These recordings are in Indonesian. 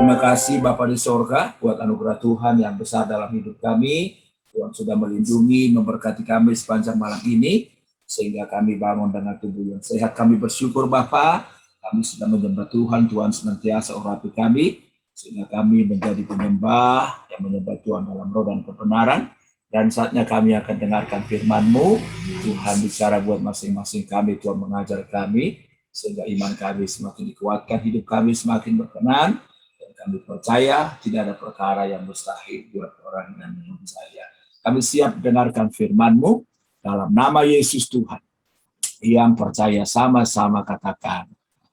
Terima kasih Bapa di sorga buat anugerah Tuhan yang besar dalam hidup kami. Tuhan sudah melindungi, memberkati kami sepanjang malam ini, sehingga kami bangun dengan tubuh yang sehat. Kami bersyukur Bapa, kami sudah menyembah Tuhan, Tuhan senantiasa urapi kami, sehingga kami menjadi penyembah yang menyembah Tuhan dalam roh dan kebenaran. Dan saatnya kami akan dengarkan firman-Mu. Tuhan bicara buat masing-masing kami, Tuhan mengajar kami, sehingga iman kami semakin dikuatkan, hidup kami semakin berkenan. Kami percaya tidak ada perkara yang mustahil buat orang yang percaya. Kami siap dengarkan firman-Mu dalam nama Yesus Tuhan. Yang percaya sama-sama katakan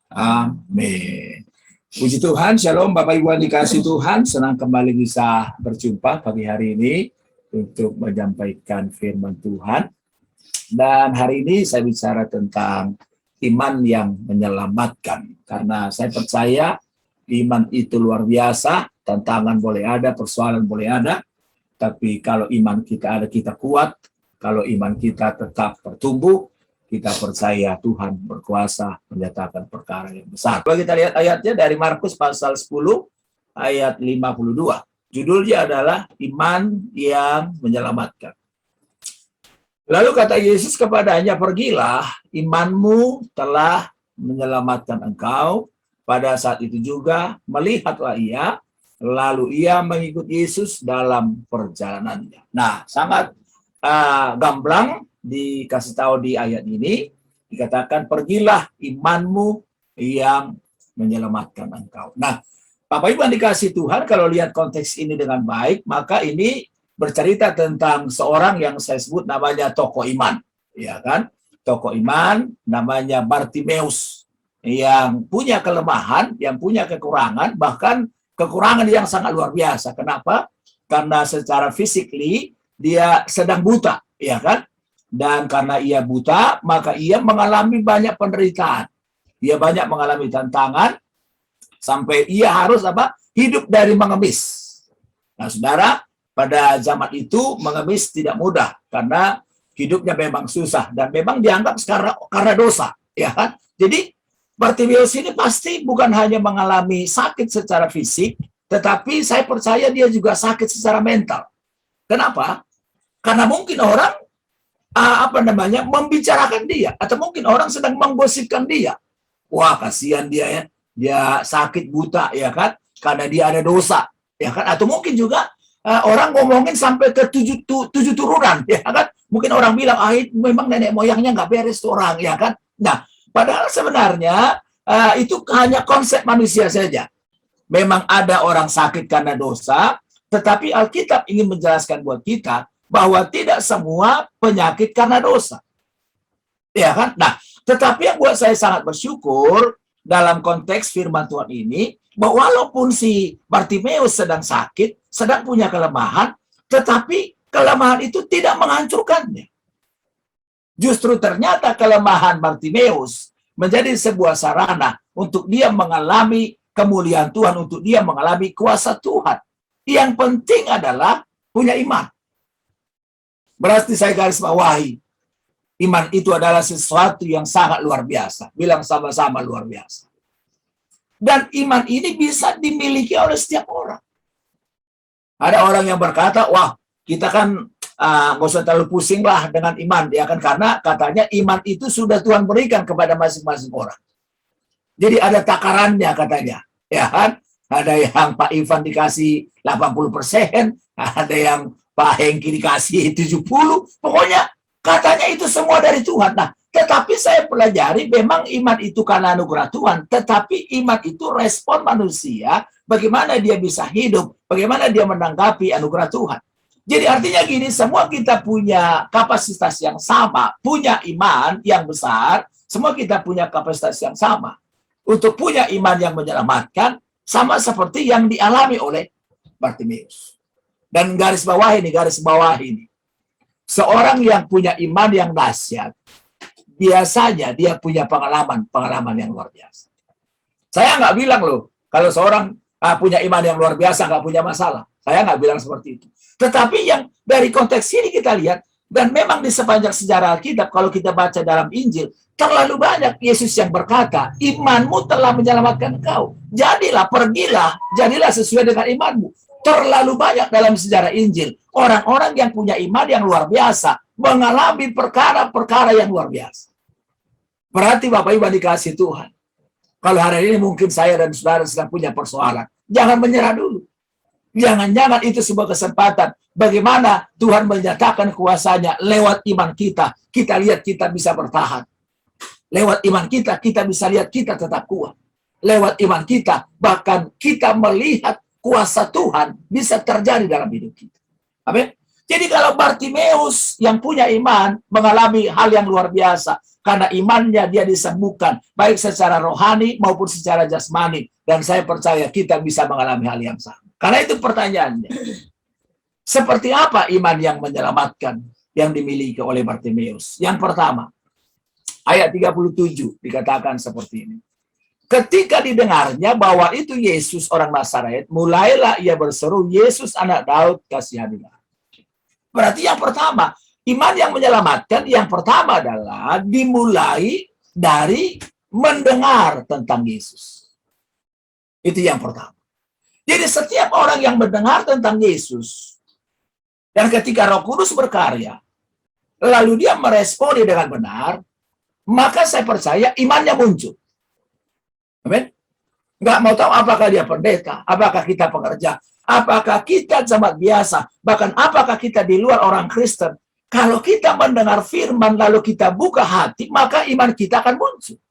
amin. Puji Tuhan, shalom Bapak Ibu yang dikasih Tuhan. Senang kembali bisa berjumpa pagi hari ini untuk menyampaikan firman Tuhan. Dan hari ini saya bicara tentang iman yang menyelamatkan. Karena saya percaya iman itu luar biasa, tantangan boleh ada, persoalan boleh ada, tapi kalau iman kita ada, kita kuat, kalau iman kita tetap bertumbuh, kita percaya Tuhan berkuasa menyatakan perkara yang besar. Kalau kita lihat ayatnya dari Markus pasal 10, ayat 52. Judulnya adalah iman yang menyelamatkan. Lalu kata Yesus kepadanya, pergilah, imanmu telah menyelamatkan engkau. Pada saat itu juga melihatlah ia, lalu ia mengikut Yesus dalam perjalanannya. Nah, sangat gamblang dikasih tahu di ayat ini, dikatakan pergilah imanmu yang menyelamatkan engkau. Nah, Bapak Ibu yang dikasih Tuhan, kalau lihat konteks ini dengan baik, maka ini bercerita tentang seorang yang saya sebut namanya tokoh iman, ya kan? Tokoh iman namanya Bartimeus, yang punya kelemahan, yang punya kekurangan, bahkan kekurangan yang sangat luar biasa. Kenapa? Karena secara fisikly dia sedang buta, ya kan? Dan karena ia buta, maka ia mengalami banyak penderitaan. Dia banyak mengalami tantangan sampai ia harus hidup dari mengemis. Nah, Saudara, pada zaman itu mengemis tidak mudah karena hidupnya memang susah dan memang dianggap karena dosa, ya kan? Jadi Bartimeus ini pasti bukan hanya mengalami sakit secara fisik, tetapi saya percaya dia juga sakit secara mental. Kenapa? Karena mungkin orang membicarakan dia, atau mungkin orang sedang menggosipkan dia. Wah, kasihan dia ya, dia sakit buta ya kan, karena dia ada dosa ya kan. Atau mungkin juga orang ngomongin sampai ke tujuh turunan ya kan. Mungkin orang bilang memang nenek moyangnya nggak beres tuh orang ya kan. Nah, padahal sebenarnya itu hanya konsep manusia saja. Memang ada orang sakit karena dosa, tetapi Alkitab ingin menjelaskan buat kita bahwa tidak semua penyakit karena dosa. Ya kan? Nah, tetapi yang buat saya sangat bersyukur dalam konteks firman Tuhan ini, bahwa walaupun si Bartimeus sedang sakit, sedang punya kelemahan, tetapi kelemahan itu tidak menghancurkannya. Justru ternyata kelemahan Bartimeus menjadi sebuah sarana untuk dia mengalami kemuliaan Tuhan, untuk dia mengalami kuasa Tuhan. Yang penting adalah punya iman. Berarti saya garis bawahi, iman itu adalah sesuatu yang sangat luar biasa. Bilang sama-sama luar biasa. Dan iman ini bisa dimiliki oleh setiap orang. Ada orang yang berkata, wah kita kan nggak usah terlalu pusing lah dengan iman, ya kan, karena katanya iman itu sudah Tuhan berikan kepada masing-masing orang. Jadi ada takarannya katanya, ya kan? Ada yang Pak Ivan dikasih 80%, ada yang Pak Hengki dikasih 70%, pokoknya katanya itu semua dari Tuhan. Nah, tetapi saya pelajari memang iman itu karena anugerah Tuhan, tetapi iman itu respon manusia, bagaimana dia bisa hidup, bagaimana dia menanggapi anugerah Tuhan. Jadi artinya gini, semua kita punya kapasitas yang sama, punya iman yang besar, semua kita punya kapasitas yang sama. Untuk punya iman yang menyelamatkan, sama seperti yang dialami oleh Bartimeus. Dan garis bawah ini. Seorang yang punya iman yang dahsyat, biasanya dia punya pengalaman yang luar biasa. Saya nggak bilang loh, kalau seorang punya iman yang luar biasa, nggak punya masalah. Saya nggak bilang seperti itu. Tetapi yang dari konteks ini kita lihat, Dan memang di sepanjang sejarah Alkitab, kalau kita baca dalam Injil, terlalu banyak Yesus yang berkata, imanmu telah menyelamatkan engkau. Jadilah, pergilah, jadilah sesuai dengan imanmu. Terlalu banyak dalam sejarah Injil, orang-orang yang punya iman yang luar biasa, mengalami perkara-perkara yang luar biasa. Berarti Bapak Ibu dikasih Tuhan. Kalau hari ini mungkin saya dan saudara sedang punya persoalan, jangan menyerah dulu. Jangan-jangan itu sebuah kesempatan bagaimana Tuhan menyatakan kuasanya lewat iman kita. Kita lihat kita bisa bertahan. Lewat iman kita, kita bisa lihat kita tetap kuat. Lewat iman kita, bahkan kita melihat kuasa Tuhan bisa terjadi dalam hidup kita. Amin. Jadi kalau Bartimeus yang punya iman mengalami hal yang luar biasa, karena imannya dia disembuhkan, baik secara rohani maupun secara jasmani. Dan saya percaya kita bisa mengalami hal yang sama. Karena itu pertanyaannya, seperti apa iman yang menyelamatkan yang dimiliki oleh Bartimeus? Yang pertama, ayat 37 dikatakan seperti ini. Ketika didengarnya bahwa itu Yesus orang Nazaret, mulailah ia berseru, Yesus anak Daud, kasihanilah. Berarti yang pertama, iman yang menyelamatkan, yang pertama adalah dimulai dari mendengar tentang Yesus. Itu yang pertama. Jadi setiap orang yang mendengar tentang Yesus, dan ketika Roh Kudus berkarya, lalu dia meresponi dengan benar, maka saya percaya imannya muncul. Amin. Nggak mau tahu apakah dia pendeta, apakah kita pekerja, apakah kita jemaat biasa, bahkan apakah kita di luar orang Kristen. Kalau kita mendengar firman lalu kita buka hati, maka iman kita akan muncul.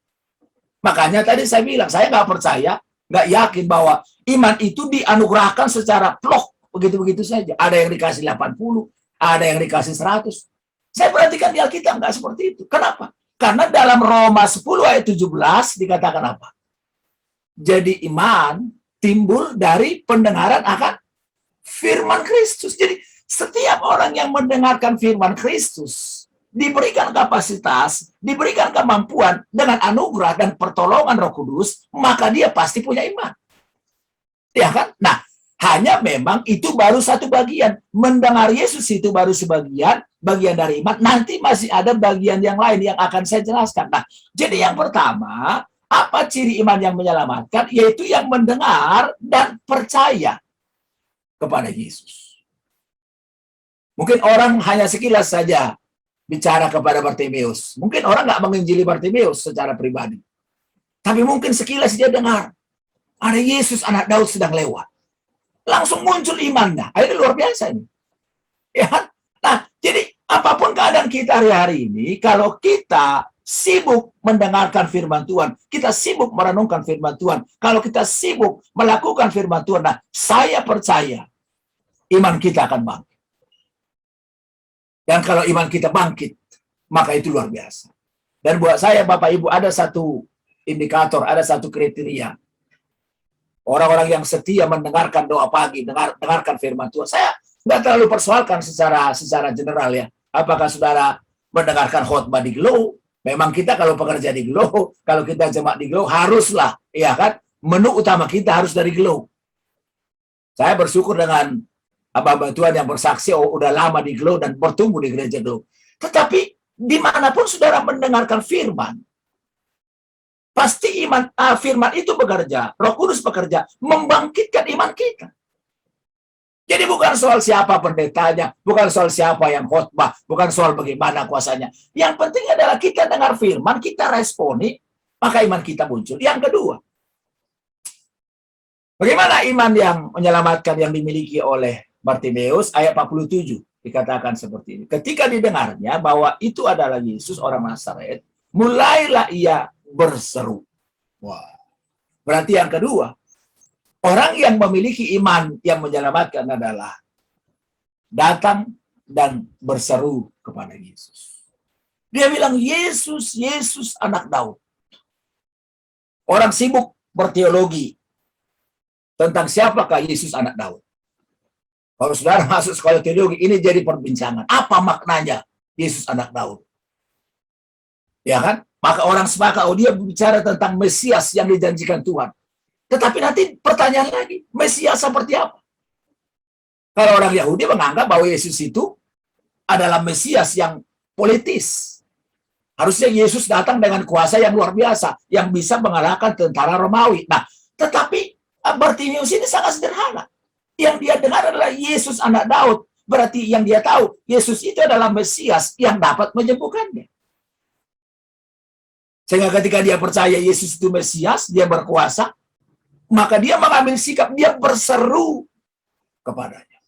Makanya tadi saya bilang, saya nggak percaya, nggak yakin bahwa iman itu dianugerahkan secara plok, begitu-begitu saja. Ada yang dikasih 80, ada yang dikasih 100. Saya perhatikan di Alkitab nggak seperti itu. Kenapa? Karena dalam Roma 10 ayat 17 dikatakan apa? Jadi iman timbul dari pendengaran akan firman Kristus. Jadi setiap orang yang mendengarkan firman Kristus diberikan kapasitas, diberikan kemampuan dengan anugerah dan pertolongan Roh Kudus, maka dia pasti punya iman. Ya kan? Nah, hanya memang itu baru satu bagian. Mendengar Yesus itu baru sebagian, bagian dari iman. Nanti masih ada bagian yang lain yang akan saya jelaskan. Nah, jadi yang pertama, apa ciri iman yang menyelamatkan? Yaitu yang mendengar dan percaya kepada Yesus. Mungkin orang hanya sekilas saja bicara kepada Bartimeus. Mungkin orang nggak menginjili Bartimeus secara pribadi. Tapi mungkin sekilas dia dengar, ada Yesus anak Daud sedang lewat. Langsung muncul imannya. Ini luar biasa ini. Ya. Nah, jadi apapun keadaan kita hari-hari ini, kalau kita sibuk mendengarkan firman Tuhan, kita sibuk merenungkan firman Tuhan, kalau kita sibuk melakukan firman Tuhan, nah saya percaya iman kita akan bangkit. Dan kalau iman kita bangkit, maka itu luar biasa. Dan buat saya, Bapak Ibu, ada satu indikator, ada satu kriteria. Orang-orang yang setia mendengarkan doa pagi, dengarkan firman Tuhan. Saya nggak terlalu persoalkan secara general ya. Apakah saudara mendengarkan khotbah di Glow? Memang kita kalau pekerja di Glow, kalau kita jemaat di Glow, haruslah, ya kan? Menu utama kita harus dari Glow. Saya bersyukur dengan hamba Tuhan yang bersaksi udah lama di Glow dan bertumbuh di gereja Glow. Tetapi dimanapun saudara mendengarkan firman, pasti firman itu bekerja, Roh Kudus bekerja, membangkitkan iman kita. Jadi bukan soal siapa pendetanya, bukan soal siapa yang khotbah, bukan soal bagaimana kuasanya. Yang penting adalah kita dengar firman, kita responi, maka iman kita muncul. Yang kedua, bagaimana iman yang menyelamatkan yang dimiliki oleh Bartimeus? Ayat 47 dikatakan seperti ini. Ketika didengarnya bahwa itu adalah Yesus orang Nazaret, mulailah ia berseru. Wah. Berarti yang kedua, orang yang memiliki iman yang menyelamatkan adalah datang dan berseru kepada Yesus. Dia bilang, Yesus, Yesus anak Daud. Orang sibuk berteologi tentang siapakah Yesus anak Daud. Kalau saudara masuk sekolah teologi, ini jadi perbincangan. Apa maknanya Yesus anak Daud? Ya kan? Maka orang sepakat, dia bicara tentang Mesias yang dijanjikan Tuhan. Tetapi nanti pertanyaan lagi, Mesias seperti apa? Kalau orang Yahudi menganggap bahwa Yesus itu adalah Mesias yang politis. Harusnya Yesus datang dengan kuasa yang luar biasa, yang bisa mengalahkan tentara Romawi. Nah, tetapi Bartimius ini sangat sederhana. Yang dia dengar adalah Yesus anak Daud. Berarti yang dia tahu, Yesus itu adalah Mesias yang dapat menyembuhkannya. Sehingga ketika dia percaya Yesus itu Mesias, dia berkuasa, maka dia mengambil sikap, dia berseru kepadanya.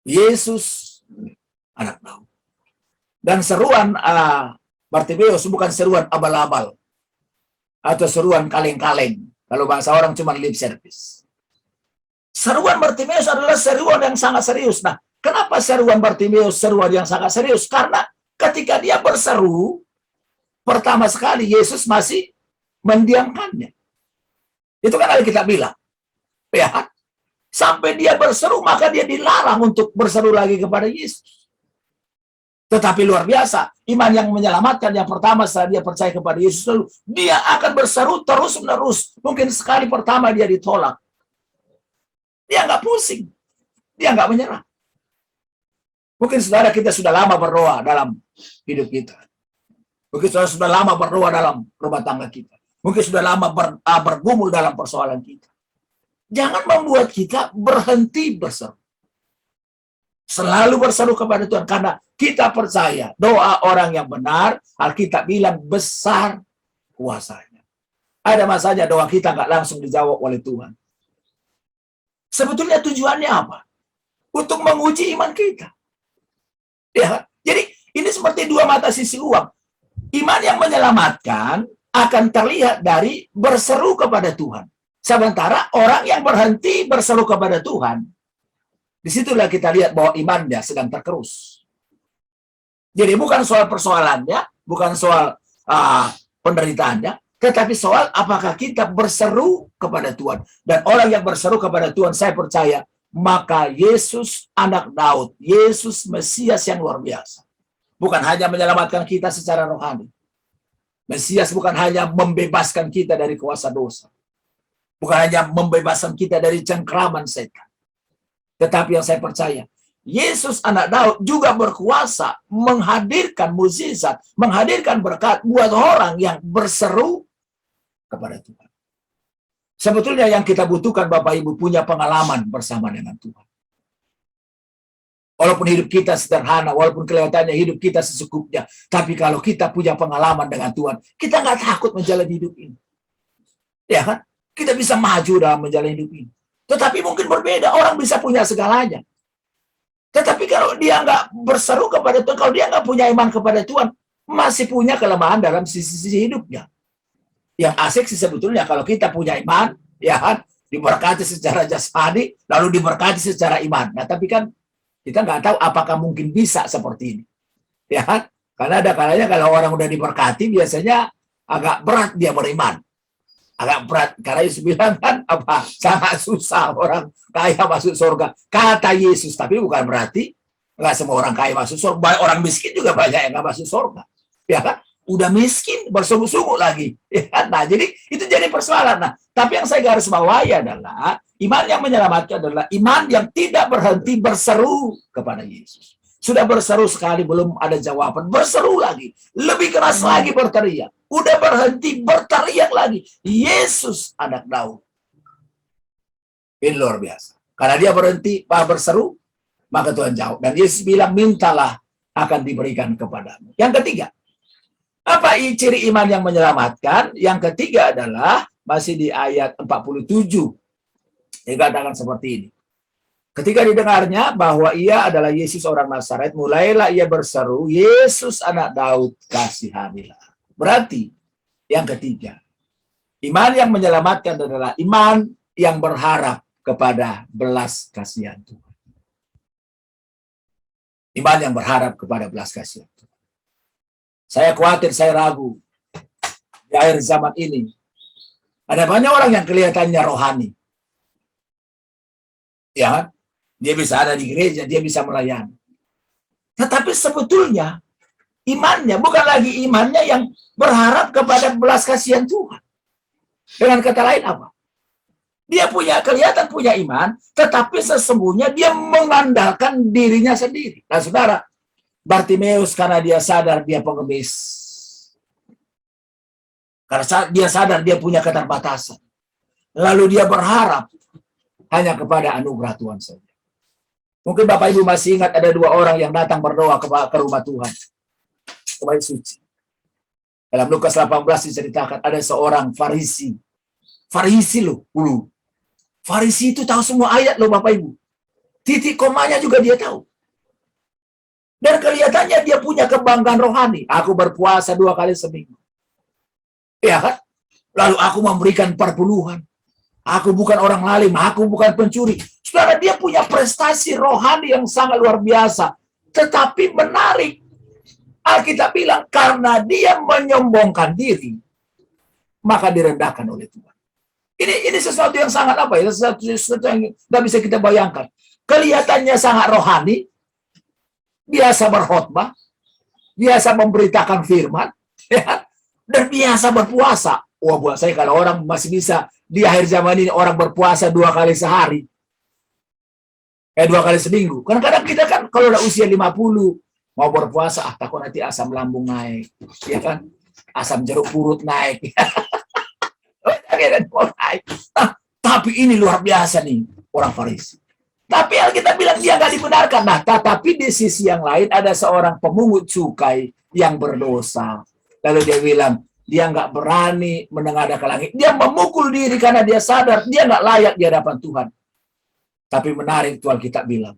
Yesus anak Daud. Dan seruan Bartimeus bukan seruan abal-abal atau seruan kaleng-kaleng. Kalau bahasa orang cuma lip service. Seruan Bartimeus adalah seruan yang sangat serius. Nah, kenapa seruan Bartimeus seruan yang sangat serius? Karena ketika dia berseru, pertama sekali Yesus masih mendiamkannya. Itu kan Alkitab bilang. Ya, sampai dia berseru, maka dia dilarang untuk berseru lagi kepada Yesus. Tetapi luar biasa, iman yang menyelamatkan yang pertama setelah dia percaya kepada Yesus, lalu dia akan berseru terus-menerus. Mungkin sekali pertama dia ditolak. Dia nggak pusing. Dia nggak menyerah. Mungkin saudara kita sudah lama berdoa dalam hidup kita. Mungkin saudara sudah lama berdoa dalam rumah tangga kita. Mungkin sudah lama bergumul dalam persoalan kita. Jangan membuat kita berhenti berseru. Selalu berseru kepada Tuhan, karena kita percaya doa orang yang benar, Alkitab bilang besar kuasanya. Ada masanya doa kita nggak langsung dijawab oleh Tuhan. Sebetulnya tujuannya apa? Untuk menguji iman kita. Ya, jadi ini seperti dua mata sisi uang. Iman yang menyelamatkan akan terlihat dari berseru kepada Tuhan. Sementara orang yang berhenti berseru kepada Tuhan, disitulah kita lihat bahwa imannya sedang tergerus. Jadi bukan soal persoalannya, bukan soal penderitaannya, tetapi soal apakah kita berseru kepada Tuhan. Dan orang yang berseru kepada Tuhan, saya percaya, maka Yesus anak Daud, Yesus Mesias yang luar biasa. Bukan hanya menyelamatkan kita secara rohani. Mesias bukan hanya membebaskan kita dari kuasa dosa. Bukan hanya membebaskan kita dari cengkraman setan. Tetapi yang saya percaya, Yesus anak Daud juga berkuasa menghadirkan mukjizat, menghadirkan berkat buat orang yang berseru kepada Tuhan. Sebetulnya yang kita butuhkan Bapak Ibu punya pengalaman bersama dengan Tuhan. Walaupun hidup kita sederhana, walaupun kelihatannya hidup kita secukupnya, tapi kalau kita punya pengalaman dengan Tuhan, kita nggak takut menjalani hidup ini. Ya kan? Kita bisa maju dalam menjalani hidup ini. Tetapi mungkin berbeda, orang bisa punya segalanya. Tetapi kalau dia nggak berseru kepada Tuhan, kalau dia nggak punya iman kepada Tuhan, masih punya kelemahan dalam sisi-sisi hidupnya. Yang asik sih sebetulnya kalau kita punya iman, ya kan, diberkati secara jasmani, lalu diberkati secara iman. Nah, tapi kan kita nggak tahu apakah mungkin bisa seperti ini. Ya kan? Karena ada kalanya kalau orang udah diberkati, biasanya agak berat dia beriman. Agak berat, karena Yesus bilang kan apa, sangat susah orang kaya masuk surga, kata Yesus. Tapi bukan berarti nggak semua orang kaya masuk surga, orang miskin juga banyak yang nggak masuk surga, ya kan? Udah miskin bersungguh-sungguh lagi, ya kan? Nah, jadi itu jadi persoalan. Nah, tapi yang saya garis bawahi adalah iman yang menyelamatkan adalah iman yang tidak berhenti berseru kepada Yesus. Sudah berseru sekali belum ada jawaban, berseru lagi, lebih keras lagi berteriak. Udah berhenti berteriak lagi, Yesus anak Daud. Ini luar biasa. Karena dia berhenti berseru, maka Tuhan jawab. Dan Yesus bilang, mintalah akan diberikan kepadamu. Yang ketiga, apa ciri iman yang menyelamatkan? Yang ketiga adalah masih di ayat 47. Dikatakan seperti ini. Ketika didengarnya bahwa ia adalah Yesus orang Nazaret, mulailah ia berseru, Yesus anak Daud, kasihanilah. Berarti yang ketiga, iman yang menyelamatkan adalah iman yang berharap kepada belas kasihan Tuhan. Iman yang berharap kepada belas kasihan Tuhan. Saya khawatir, saya ragu di akhir zaman ini ada banyak orang yang kelihatannya rohani. Ya kan? Dia bisa ada di gereja, dia bisa melayani. Tetapi sebetulnya imannya bukan lagi imannya yang berharap kepada belas kasihan Tuhan. Dengan kata lain apa? Dia kelihatan punya iman, tetapi sesungguhnya dia mengandalkan dirinya sendiri. Nah, saudara, Bartimeus karena dia sadar dia pengemis. Karena dia sadar dia punya keterbatasan. Lalu dia berharap hanya kepada anugerah Tuhan saja. Mungkin Bapak Ibu masih ingat ada 2 orang yang datang berdoa ke rumah Tuhan. Ke bait suci. Dalam Lukas 18 diceritakan ada seorang Farisi. Farisi loh, dulu. Farisi itu tahu semua ayat loh Bapak Ibu. Titik komanya juga dia tahu. Dan kelihatannya dia punya kebanggaan rohani. Aku berpuasa 2 kali seminggu. Ya kan? Lalu aku memberikan perpuluhan. Aku bukan orang lalim, aku bukan pencuri. Saudara, dia punya prestasi rohani yang sangat luar biasa. Tetapi menarik. Alkitab bilang, karena dia menyombongkan diri, maka direndahkan oleh Tuhan. Ini sesuatu yang sangat apa ya? Sesuatu yang tidak bisa kita bayangkan. Kelihatannya sangat rohani, biasa berkhotbah, biasa memberitakan firman, ya, dan biasa berpuasa. Wah, buat saya kalau orang masih bisa di akhir zaman ini orang berpuasa 2 kali sehari, 2 kali seminggu. Kadang-kadang kita kan kalau udah usia 50 mau berpuasa, takut nanti asam lambung naik, ya kan? Asam jeruk purut naik. Nah, tapi ini luar biasa nih orang Farisi. Tapi Alkitab bilang dia nggak dibenarkan. Nah, tetapi di sisi yang lain ada seorang pemungut cukai yang berdosa. Lalu dia bilang dia nggak berani menengadah ke langit. Dia memukul diri karena dia sadar dia nggak layak di hadapan Tuhan. Tapi menarik Tuhan kita bilang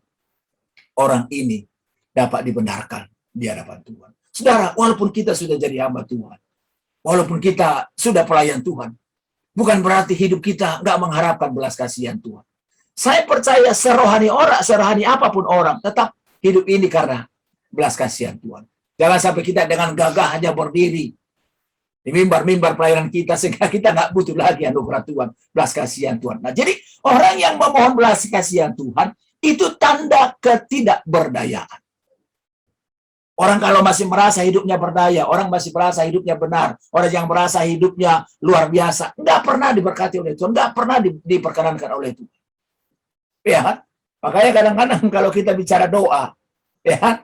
orang ini dapat dibenarkan di hadapan Tuhan. Saudara, walaupun kita sudah jadi hamba Tuhan, walaupun kita sudah pelayan Tuhan, bukan berarti hidup kita nggak mengharapkan belas kasihan Tuhan. Saya percaya serohani apapun orang, tetap hidup ini karena belas kasihan Tuhan. Jangan sampai kita dengan gagah hanya berdiri di mimbar-mimbar pelayanan kita, sehingga kita nggak butuh lagi anugerah Tuhan, belas kasihan Tuhan. Nah, jadi orang yang memohon belas kasihan Tuhan, itu tanda ketidakberdayaan. Orang kalau masih merasa hidupnya berdaya, orang masih merasa hidupnya benar, orang yang merasa hidupnya luar biasa, nggak pernah diberkati oleh Tuhan, nggak pernah diperkenankan oleh Tuhan. Ya kan? Makanya kadang-kadang kalau kita bicara doa, ya kan?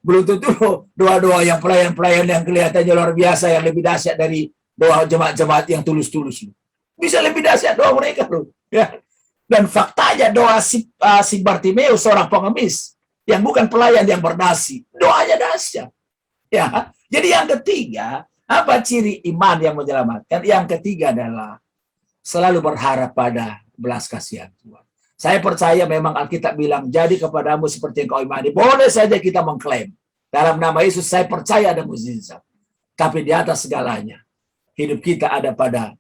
Belum tentu doa-doa yang pelayan-pelayan yang kelihatannya luar biasa, yang lebih dahsyat dari doa jemaat-jemaat yang tulus-tulus. Bisa lebih dahsyat doa mereka loh. Ya. Dan faktanya doa si Bartimeus, seorang pengemis, yang bukan pelayan yang berdasi, doanya dahsyat. Ya. Jadi yang ketiga, apa ciri iman yang menyelamatkan? Yang ketiga adalah selalu berharap pada belas kasihan Tuhan. Saya percaya memang Alkitab bilang, jadi kepadamu seperti yang kau imani. Boleh saja kita mengklaim. Dalam nama Yesus saya percaya ada mukjizat. Tapi di atas segalanya, hidup kita ada pada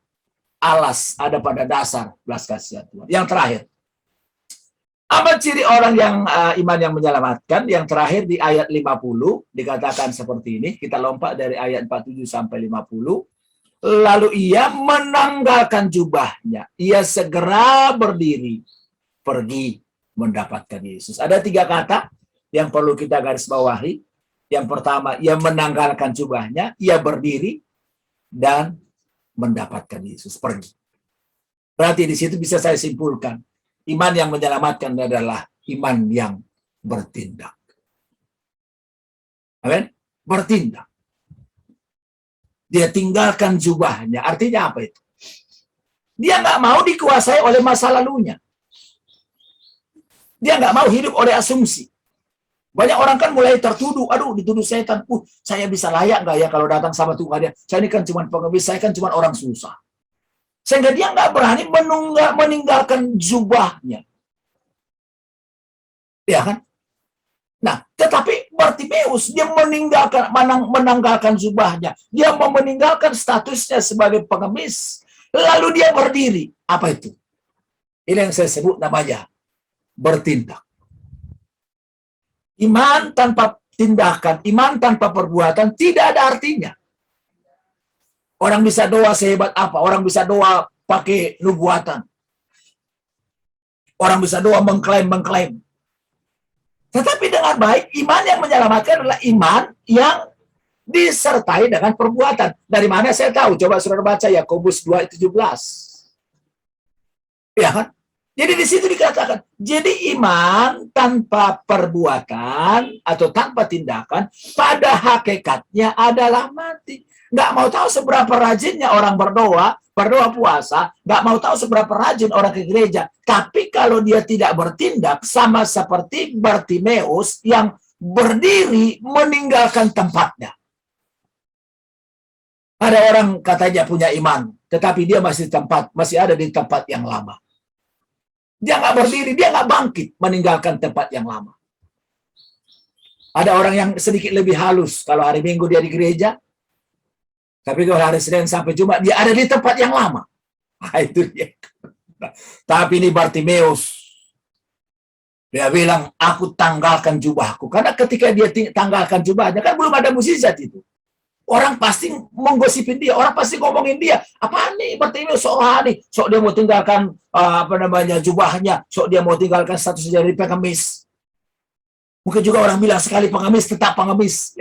ada pada dasar belas kasihan Tuhan. Yang terakhir, apa ciri orang yang iman yang menyelamatkan? Yang terakhir di ayat 50, dikatakan seperti ini. Kita lompat dari ayat 47 sampai 50. Lalu ia menanggalkan jubahnya. Ia segera berdiri, pergi mendapatkan Yesus. Ada 3 kata yang perlu kita garis bawahi. Yang pertama, ia menanggalkan jubahnya, ia berdiri, dan mendapatkan Yesus, pergi. Berarti di situ bisa saya simpulkan, iman yang menyelamatkan adalah iman yang bertindak. Amin? Bertindak. Dia tinggalkan jubahnya. Artinya apa itu? Dia nggak mau dikuasai oleh masa lalunya. Dia nggak mau hidup oleh asumsi. Banyak orang kan mulai tertuduh, aduh dituduh setan, saya bisa layak nggak ya kalau datang sama Tuhan ya? Saya ini kan cuma pengemis, saya kan cuma orang susah. Sehingga dia nggak berani meninggalkan jubahnya. Ya kan? Nah, tetapi Bartimeus, dia menanggalkan jubahnya. Dia mau meninggalkan statusnya sebagai pengemis. Lalu dia berdiri. Apa itu? Ini yang saya sebut namanya bertindak. Iman tanpa tindakan, iman tanpa perbuatan tidak ada artinya. Orang bisa doa sehebat apa, orang bisa doa pakai nubuatan. Orang bisa doa mengklaim. Tetapi dengan baik, iman yang menyelamatkan adalah iman yang disertai dengan perbuatan. Dari mana saya tahu? Coba saudara baca Yakobus 2:17. Ya kan? Jadi di situ dikatakan, jadi iman tanpa perbuatan atau tanpa tindakan pada hakikatnya adalah mati. Nggak mau tahu seberapa rajinnya orang berdoa puasa, nggak mau tahu seberapa rajin orang ke gereja. Tapi kalau dia tidak bertindak, sama seperti Bartimeus yang berdiri meninggalkan tempatnya. Ada orang katanya punya iman, tetapi dia masih ada di tempat yang lama. Dia nggak berdiri, dia nggak bangkit meninggalkan tempat yang lama. Ada orang yang sedikit lebih halus, kalau hari Minggu dia di gereja, tapi kalau hari Senin sampai Jumat dia ada di tempat yang lama. Nah, itu dia. Tapi ini Bartimeus, dia bilang, aku tanggalkan jubahku. Karena ketika dia tanggalkan jubahnya, kan belum ada mukjizat itu. Orang pasti menggosipin dia, orang pasti ngomongin dia. Apaan nih Bartimeus sok rohani, sok dia mau tinggalkan jubahnya, sok dia mau tinggalkan status jadi pengemis. Mungkin juga orang bilang sekali pengemis tetap pengemis.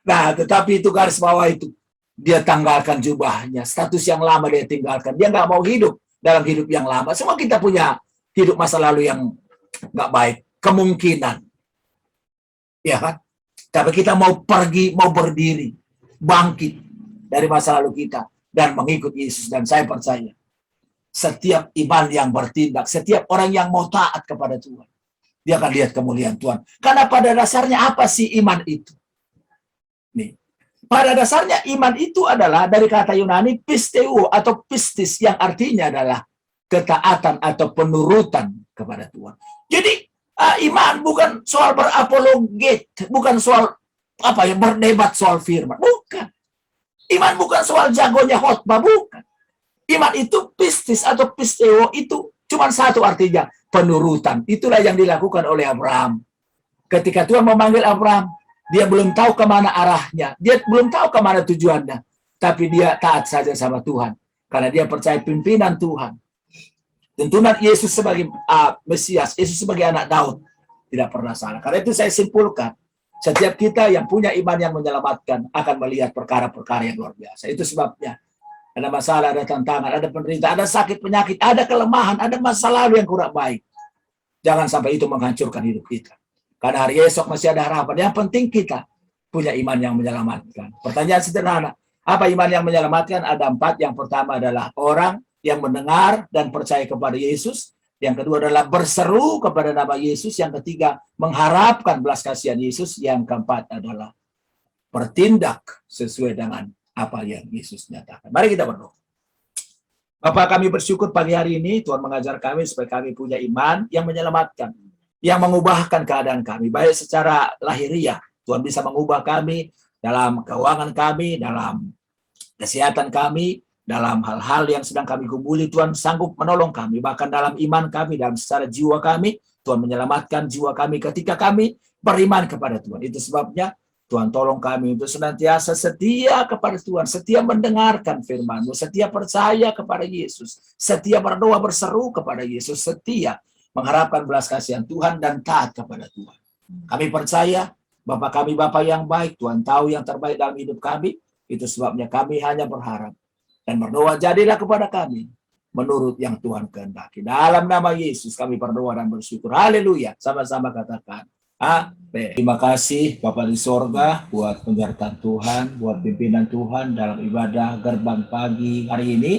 Nah, tetapi itu garis bawah itu. Dia tanggalkan jubahnya, status yang lama dia tinggalkan. Dia nggak mau hidup dalam hidup yang lama. Semua kita punya hidup masa lalu yang nggak baik, kemungkinan. Ya kan? Tapi kita mau pergi, mau berdiri, bangkit dari masa lalu kita dan mengikut Yesus. Dan saya percaya setiap iman yang bertindak, setiap orang yang mau taat kepada Tuhan, dia akan lihat kemuliaan Tuhan. Karena pada dasarnya apa sih iman itu? Nih, pada dasarnya iman itu adalah dari kata Yunani pisteu atau pistis yang artinya adalah ketaatan atau penurutan kepada Tuhan. Jadi iman bukan soal berapologet, bukan soal berdebat soal firman, bukan. Iman bukan soal jagonya khotbah, bukan. Iman itu pistis atau pisteo itu cuma satu artinya, penurutan. Itulah yang dilakukan oleh Abraham. Ketika Tuhan memanggil Abraham, dia belum tahu kemana arahnya, dia belum tahu kemana tujuannya, tapi dia taat saja sama Tuhan karena dia percaya pimpinan Tuhan. Tuntunan Yesus sebagai Mesias, Yesus sebagai anak Daud tidak pernah salah. Karena itu saya simpulkan, setiap kita yang punya iman yang menyelamatkan akan melihat perkara-perkara yang luar biasa. Itu sebabnya ada masalah, ada tantangan, ada penderitaan, ada sakit penyakit, ada kelemahan, ada masa lalu yang kurang baik. Jangan sampai itu menghancurkan hidup kita. Karena hari esok masih ada harapan. Yang penting kita punya iman yang menyelamatkan. Pertanyaan sederhana, apa iman yang menyelamatkan? Ada 4. Yang pertama adalah orang yang mendengar dan percaya kepada Yesus. Yang kedua adalah berseru kepada nama Yesus. Yang ketiga, mengharapkan belas kasihan Yesus. Yang keempat adalah bertindak sesuai dengan apa yang Yesus nyatakan. Mari kita berdoa. Bapak, kami bersyukur pagi hari ini Tuhan mengajar kami supaya kami punya iman yang menyelamatkan, yang mengubahkan keadaan kami, baik secara lahiriah. Tuhan bisa mengubah kami dalam keuangan kami, dalam kesehatan kami, dalam hal-hal yang sedang kami gumuli. Tuhan sanggup menolong kami, bahkan dalam iman kami, dalam secara jiwa kami. Tuhan menyelamatkan jiwa kami ketika kami beriman kepada Tuhan. Itu sebabnya Tuhan tolong kami untuk senantiasa setia kepada Tuhan, setia mendengarkan firman-Mu, setia percaya kepada Yesus, setia berdoa berseru kepada Yesus, setia mengharapkan belas kasihan Tuhan dan taat kepada Tuhan. Kami percaya Bapa kami Bapa yang baik, Tuhan tahu yang terbaik dalam hidup kami. Itu sebabnya kami hanya berharap dan berdoa, jadilah kepada kami menurut yang Tuhan kehendaki. Dalam nama Yesus kami berdoa dan bersyukur. Haleluya. Sama-sama katakan amin. Terima kasih Bapak di sorga buat penyertaan Tuhan, buat pimpinan Tuhan dalam ibadah gerbang pagi hari ini.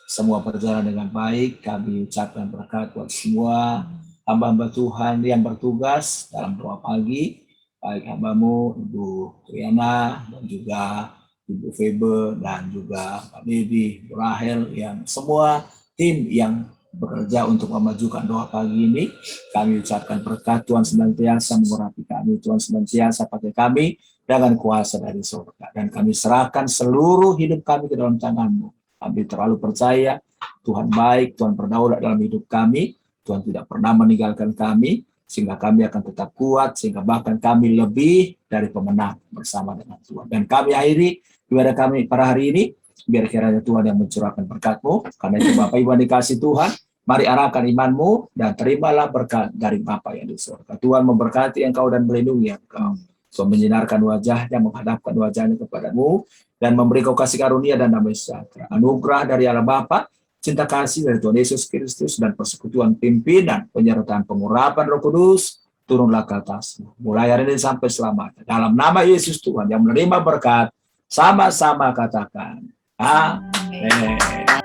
Semua berjalan dengan baik. Kami ucapkan berkat buat semua hamba-hamba Tuhan yang bertugas dalam doa pagi. Baik hambamu, Ibu Triana, dan juga Ibu Febe, dan juga Pak Bibi, Bu Rahel, yang semua tim yang bekerja untuk memajukan doa pagi ini. Kami ucapkan berkat Tuhan senantiasa mengurapi kami, Tuhan senantiasa pakai kami dengan kuasa dari surga. Dan kami serahkan seluruh hidup kami ke dalam tangan-Mu. Kami terlalu percaya Tuhan baik, Tuhan berdaulat dalam hidup kami, Tuhan tidak pernah meninggalkan kami, sehingga kami akan tetap kuat, sehingga bahkan kami lebih dari pemenang bersama dengan Tuhan. Dan kami akhiri ibadah kami pada hari ini, biar kiranya Tuhan yang mencurahkan berkat-Mu. Karena itu Bapak Ibu yang dikasih Tuhan, mari arahkan iman-Mu dan terimalah berkat dari Bapa yang di surga. Tuhan memberkati engkau dan melindungi engkau. Tuhan menyinarkan wajahnya, menghadapkan wajahnya kepadamu, dan memberi kau kasih karunia dan damai sejahtera. Anugerah dari Allah Bapa, cinta kasih dari Tuhan Yesus Kristus dan persekutuan pimpinan, penyertaan pengurapan Roh Kudus, turunlah ke atasmu. Mulai hari ini sampai selamanya. Dalam nama Yesus Tuhan yang menerima berkat, sama-sama katakan, Amin.